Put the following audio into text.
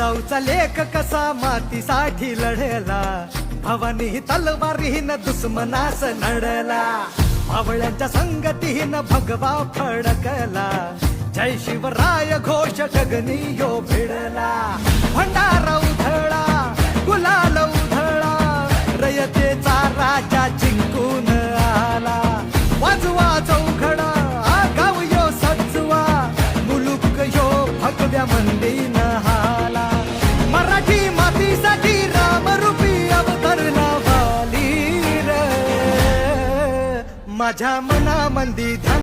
जिजाऊचा लेख कसा मातीसाठी लढला, भवानी तलवारीन दुश्मनास नडला, मावळ्यांच्या संगतीन भगवा फडकला, जय शिवराय घोष गगनी यो भिडला, भंडारा उधळा गुलाल उधळा, रयतेचा राजा जिंकून आला, वाजवा चौघडा गाव यो सजवा, मुलुक यो भगव्या मंदीन हाला, मराठी मातीसाठी रामरूपी अवतरला वाली रे, माझ्या मनामंदी ध्यान